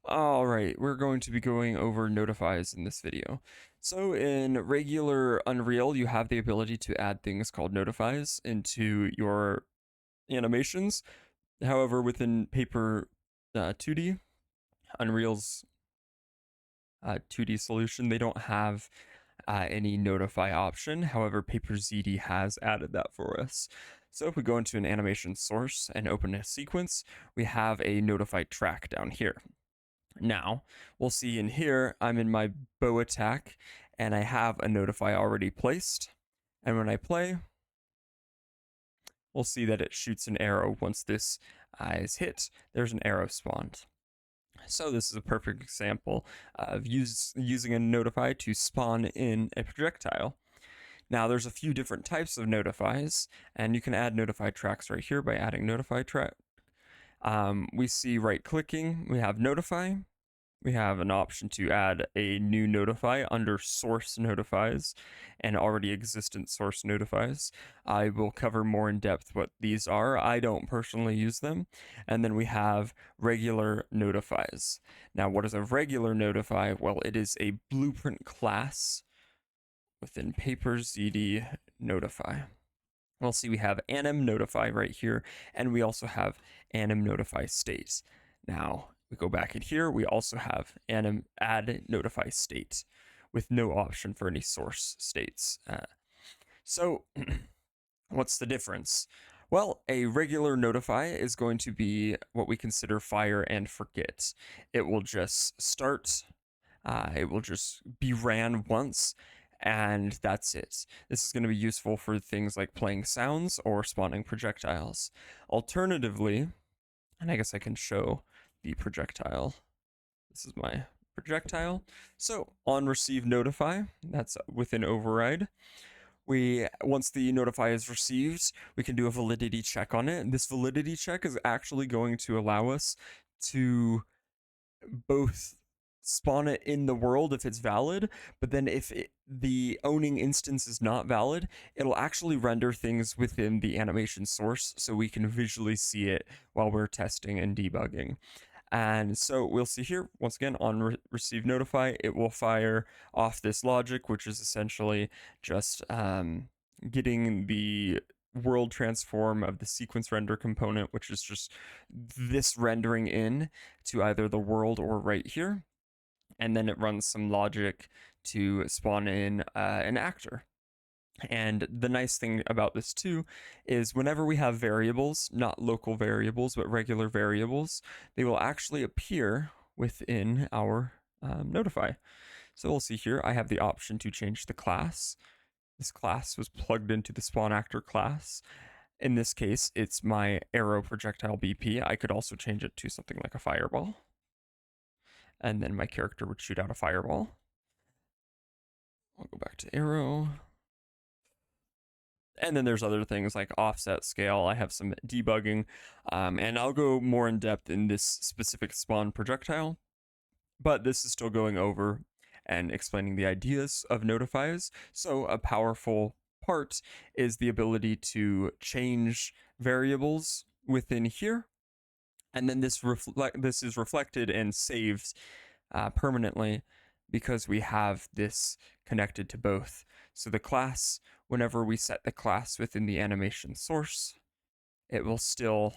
All right, we're going to be going over notifies in this video. So in regular Unreal, you have the ability to add things called notifies into your animations. However, within Paper 2D, Unreal's 2D solution, they don't have any notify option. However, PaperZD has added that for us. So if we go into an animation source and open a sequence, we have a notify track down here. Now, we'll see in here, I'm in my bow attack and I have a notify already placed. And when I play, we'll see that it shoots an arrow. Once this is hit, there's an arrow spawned. So this is a perfect example of using a notify to spawn in a projectile. Now there's a few different types of notifies, and you can add notify tracks right here by adding notify track. We see right clicking, we have notify. We have an option to add a new notify under source notifies and already existent source notifies. I will cover more in depth what these are. I don't personally use them. And then we have regular notifies. Now, what is a regular notify? Well, it is a blueprint class within PaperZD notify. We'll see we have anim notify right here, and we also have anim notify state. Now, we go back in here, we also have anim add notify state with no option for any source states. So what's the difference? Well, a regular notify is going to be what we consider fire and forget. It will just start, it will just be ran once, and that's it. This is going to be useful for things like playing sounds or spawning projectiles. Alternatively, and I guess I can show the projectile. This is my projectile. So on receive notify, that's within override. Once the notify is received, we can do a validity check on it. This validity check is actually going to allow us to both spawn it in the world if it's valid, but then if the owning instance is not valid, it'll actually render things within the animation source so we can visually see it while we're testing and debugging. And so we'll see here, once again, on receive notify, it will fire off this logic, which is essentially just getting the world transform of the sequence render component, which is just this rendering in to either the world or right here. And then it runs some logic to spawn in an actor. And the nice thing about this too is whenever we have variables, not local variables, but regular variables, they will actually appear within our notify. So we'll see here, I have the option to change the class. This class was plugged into the spawn actor class. In this case, it's my arrow projectile BP. I could also change it to something like a fireball. And then my character would shoot out a fireball. I'll go back to arrow. And then there's other things like offset scale. I have some debugging, and I'll go more in depth in this specific spawn projectile, but this is still going over and explaining the ideas of notifies. So a powerful part is the ability to change variables within here, and then this is reflected and saved permanently because we have this connected to both. So the class, whenever we set the class within the animation source, it will still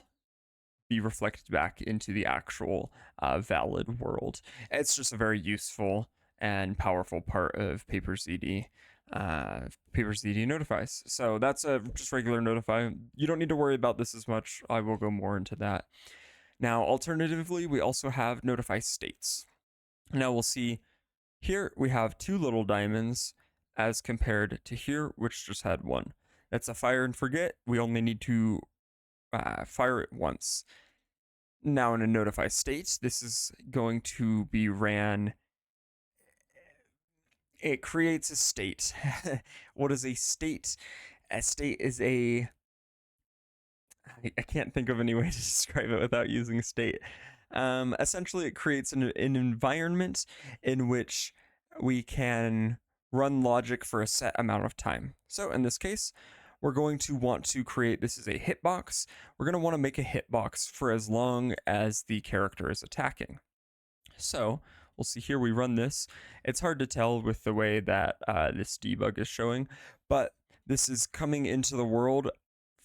be reflected back into the actual valid world. It's just a very useful and powerful part of PaperZD. PaperZD notifies. So that's a just regular notify. You don't need to worry about this as much. I will go more into that. Now, alternatively, we also have notify states. Now we'll see here we have two little diamonds as compared to here, which just had one. That's a fire and forget. We only need to fire it once. Now in a notify state, this is going to be ran. It creates a state. What is a state? A state is I can't think of any way to describe it without using state. Essentially, it creates an environment in which we can run logic for a set amount of time. So in this case, we're going to want to create, this is a hitbox. We're going to want to make a hitbox for as long as the character is attacking. So we'll see here, we run this. It's hard to tell with the way that this debug is showing, but this is coming into the world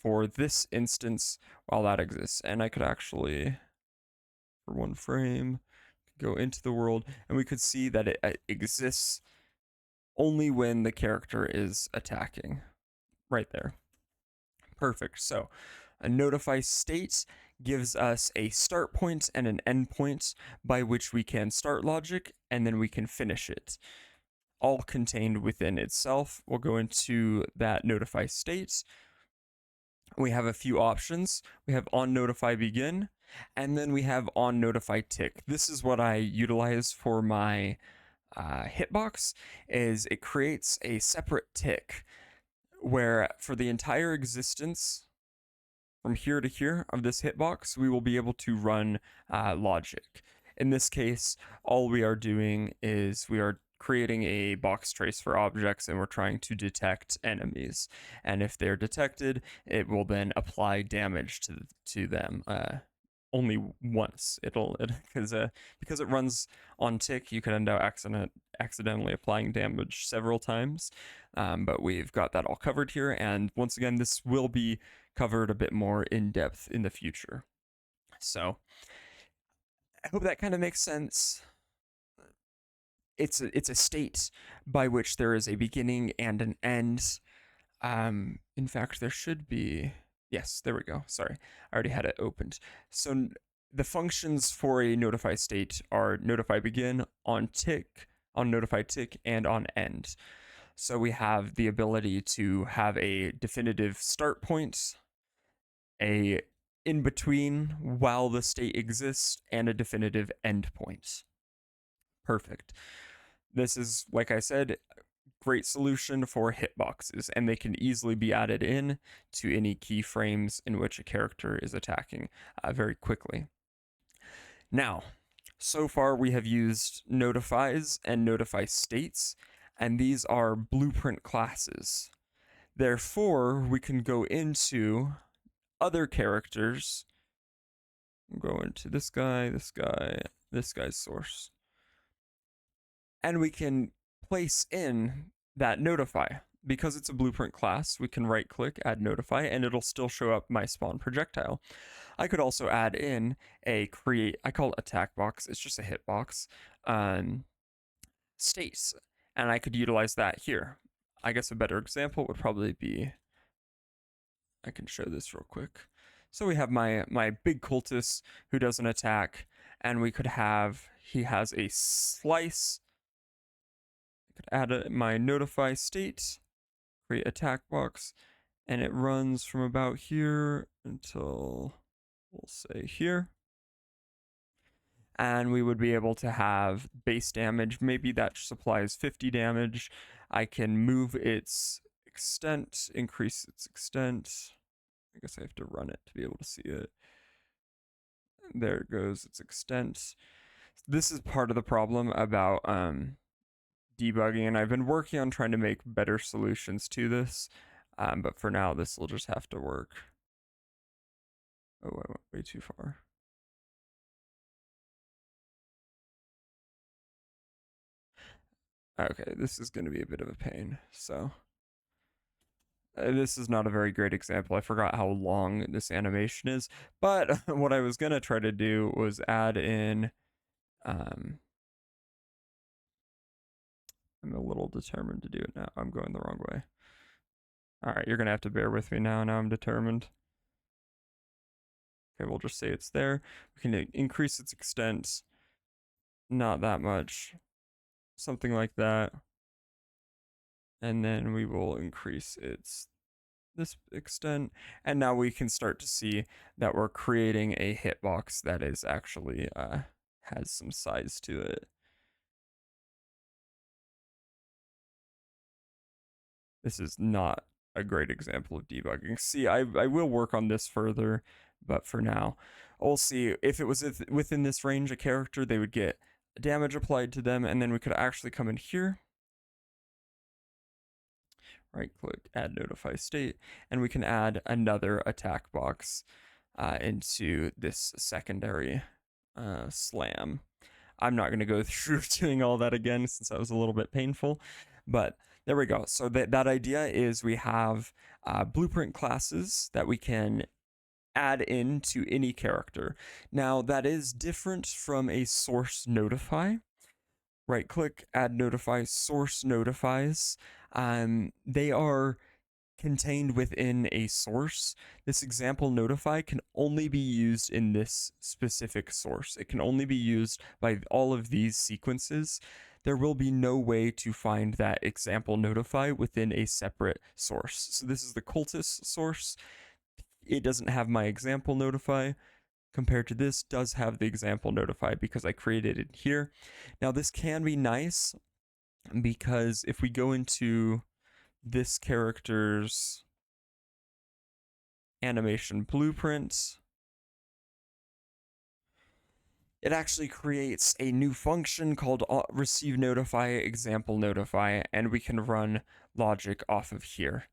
for this instance while that exists. And I could actually, for one frame, go into the world, and we could see that it exists only when the character is attacking. Right there. Perfect. So a notify state gives us a start point and an end point by which we can start logic and then we can finish it, all contained within itself. We'll go into that notify state. We have a few options. We have on notify begin, and then we have on notify tick. This is what I utilize for my hitbox. Is it creates a separate tick where for the entire existence from here to here of this hitbox, we will be able to run logic. In this case, all we are doing is we are creating a box trace for objects and we're trying to detect enemies. And if they're detected, it will then apply damage to them. Only once because it runs on tick, you could end up accidentally applying damage several times. But we've got that all covered here, and once again, this will be covered a bit more in depth in the future. So I hope that kind of makes sense. It's a state by which there is a beginning and an end. In fact, there should be. Yes, there we go. Sorry, I already had it opened. So the functions for a notify state are notify begin, on tick, on notify tick, and on end. So we have the ability to have a definitive start point, a in between while the state exists, and a definitive end point. Perfect. This is, like I said, great solution for hitboxes, and they can easily be added in to any keyframes in which a character is attacking very quickly. Now, so far we have used notifies and notify states, and these are blueprint classes. Therefore, we can go into other characters. Go into this guy, this guy, this guy's source. And we can place in that notify. Because it's a blueprint class, we can right click, add notify, and it'll still show up my spawn projectile. I could also add in a create, I call it attack box, it's just a hitbox, states. And I could utilize that here. I guess a better example would probably be, I can show this real quick. So we have my big cultist who does an attack, and we could have, he has a slice. I could add my notify state, create attack box, and it runs from about here until, we'll say here. And we would be able to have base damage. Maybe that supplies 50 damage. I can move its extent, increase its extent. I guess I have to run it to be able to see it. There it goes, its extent. This is part of the problem about debugging, and I've been working on trying to make better solutions to this. But for now, this will just have to work. Oh, I went way too far. Okay, this is going to be a bit of a pain. So this is not a very great example. I forgot how long this animation is, but what I was going to try to do was add in, I'm a little determined to do it now. I'm going the wrong way. All right, you're going to have to bear with me now. Now I'm determined. Okay, we'll just say it's there. We can increase its extent. Not that much. Something like that. And then we will increase this extent, and now we can start to see that we're creating a hitbox that is actually has some size to it. This is not a great example of debugging. See, I will work on this further, but for now, we'll see. If it was within this range, a character, they would get damage applied to them, and then we could actually come in here, right click, add notify state, and we can add another attack box into this secondary slam. I'm not going to go through doing all that again since that was a little bit painful, but there we go. So that idea is we have blueprint classes that we can add in to any character. Now that is different from a source notify. Right click, add notify, source notifies. They are contained within a source. This example notify can only be used in this specific source. It can only be used by all of these sequences. There will be no way to find that example notify within a separate source. So this is the cultist source. It doesn't have my example notify. Compared to this, does have the example notify because I created it here. Now this can be nice because if we go into this character's animation blueprint, it actually creates a new function called receive notify example notify, and we can run logic off of here.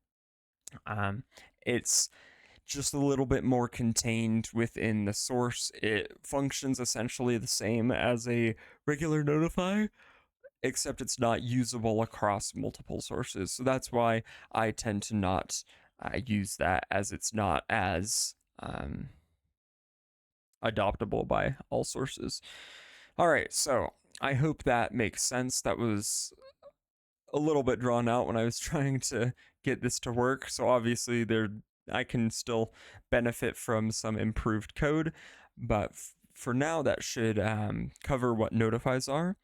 It's just a little bit more contained within the source. It functions essentially the same as a regular notify, except it's not usable across multiple sources. So that's why I tend to not use that, as it's not as adoptable by all sources. All right, so I hope that makes sense. That was a little bit drawn out when I was trying to get this to work. So obviously I can still benefit from some improved code, but for now that should cover what notifies are.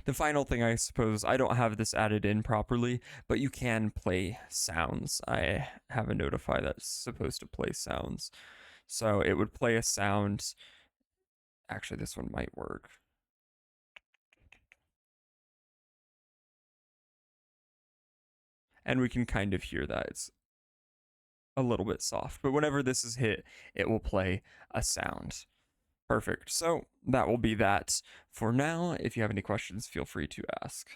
The final thing, I suppose, I don't have this added in properly, but you can play sounds. I have a notify that's supposed to play sounds. So it would play a sound. Actually, this one might work. And we can kind of hear that. It's a little bit soft, but whenever this is hit, it will play a sound. Perfect. So that will be that for now. If you have any questions, feel free to ask.